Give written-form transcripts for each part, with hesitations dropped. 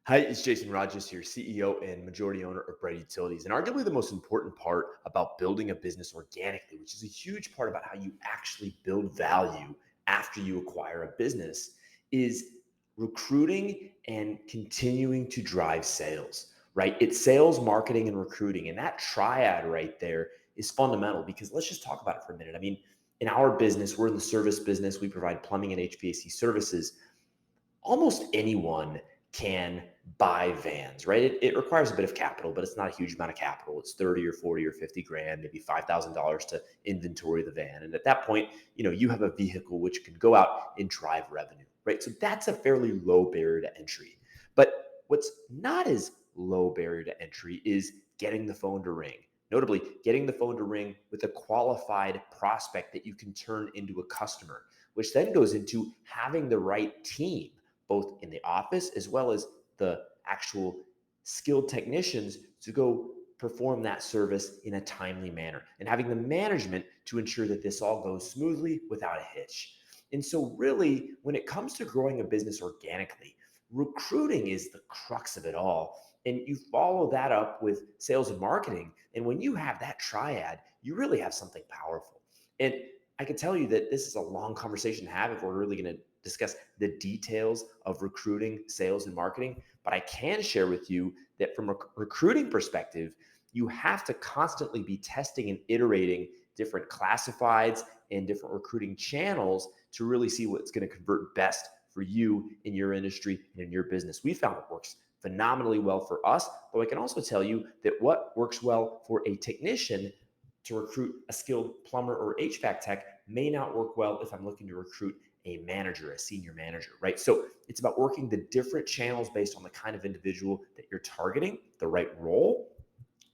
Hi, it's Jason Rogers here, CEO and majority owner of Bright Utilities. And arguably the most important part about building a business organically, which is a huge part about how you actually build value after you acquire a business, is recruiting and continuing to drive sales, right? It's sales, marketing, and recruiting. And that triad right there is fundamental because let's just talk about it for a minute. I mean, in our business, we're in the service business, we provide plumbing and HVAC services. Almost anyone can buy vans, right? It requires a bit of capital, but it's not a huge amount of capital. It's 30 or 40 or 50 grand, maybe $5,000 to inventory the van. And at that point, you have a vehicle which can go out and drive revenue, right? So that's a fairly low barrier to entry. But what's not as low barrier to entry is getting the phone to ring. Notably, getting the phone to ring with a qualified prospect that you can turn into a customer, which then goes into having the right team both in the office as well as the actual skilled technicians to go perform that service in a timely manner and having the management to ensure that this all goes smoothly without a hitch. And so, really, when it comes to growing a business organically, recruiting is the crux of it all. And you follow that up with sales and marketing. And when you have that triad, you really have something powerful. And I can tell you that this is a long conversation to have if we're really going to discuss the details of recruiting, sales, and marketing. But I can share with you that from a recruiting perspective, you have to constantly be testing and iterating different classifieds and different recruiting channels to really see what's going to convert best for you in your industry and in your business. We found it works phenomenally well for us, but I can also tell you that what works well for a technician to recruit a skilled plumber or HVAC tech may not work well if I'm looking to recruit a manager, a senior manager, right? So it's about working the different channels based on the kind of individual that you're targeting, the right role.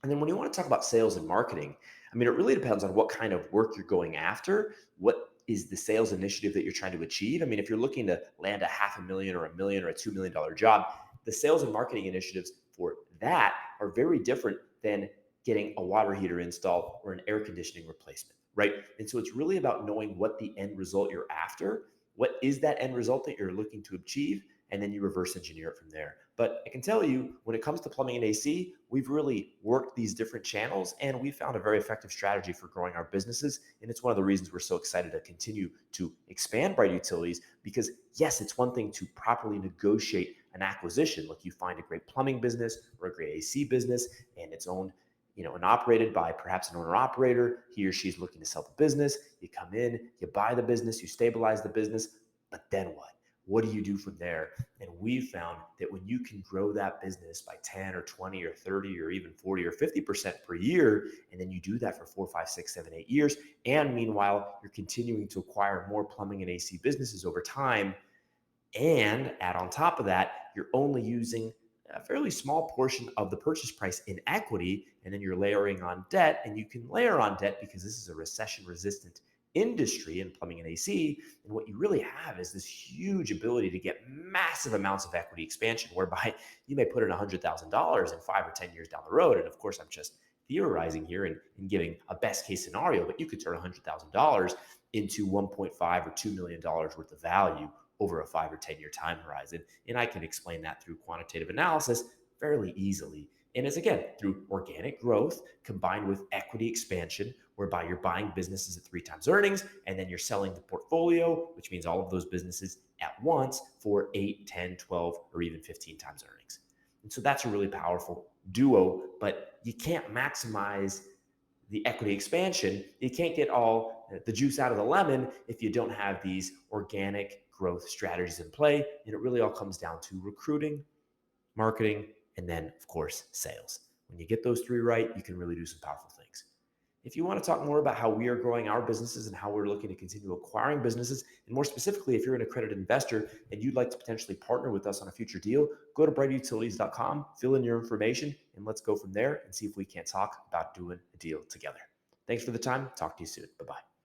And then when you want to talk about sales and marketing, I mean, it really depends on what kind of work you're going after. What is the sales initiative that you're trying to achieve? I mean, if you're looking to land a half a million or a million or a $2 million job, the sales and marketing initiatives for that are very different than getting a water heater install or an air conditioning replacement, right? And so it's really about knowing what the end result you're after. What is that end result that you're looking to achieve? And then you reverse engineer it from there. But I can tell you, when it comes to plumbing and AC, we've really worked these different channels and we found a very effective strategy for growing our businesses. And it's one of the reasons we're so excited to continue to expand Bright Utilities because, yes, it's one thing to properly negotiate an acquisition. Like you find a great plumbing business or a great AC business and it's owned and operated by perhaps an owner operator. He or she's looking to sell the business. You come in, you buy the business, you stabilize the business, but then what? What do you do from there? And we've found that when you can grow that business by 10 or 20 or 30 or even 40 or 50% per year, and then you do that for 4, 5, 6, 7, 8 years, and meanwhile, you're continuing to acquire more plumbing and AC businesses over time, and add on top of that, you're only using a fairly small portion of the purchase price in equity, and then you're layering on debt. And you can layer on debt because this is a recession resistant industry in plumbing and AC. And what you really have is this huge ability to get massive amounts of equity expansion, whereby you may put in $100,000 in 5 or 10 years down the road. And of course, I'm just theorizing here and giving a best case scenario, but you could turn $100,000 into 1.5 or $2 million worth of value over a 5 or 10 year time horizon. And I can explain that through quantitative analysis fairly easily. And it's again through organic growth combined with equity expansion, whereby you're buying businesses at 3 times earnings and then you're selling the portfolio, which means all of those businesses at once for 8, 10, 12, or even 15 times earnings. And so that's a really powerful duo, but you can't maximize the equity expansion. You can't get all the juice out of the lemon if you don't have these organic growth strategies in play. And it really all comes down to recruiting, marketing, and then, of course, sales. When you get those three right, you can really do some powerful things. If you want to talk more about how we are growing our businesses and how we're looking to continue acquiring businesses, and more specifically, if you're an accredited investor and you'd like to potentially partner with us on a future deal, go to brightutilities.com, fill in your information, and let's go from there and see if we can't talk about doing a deal together. Thanks for the time. Talk to you soon. Bye-bye.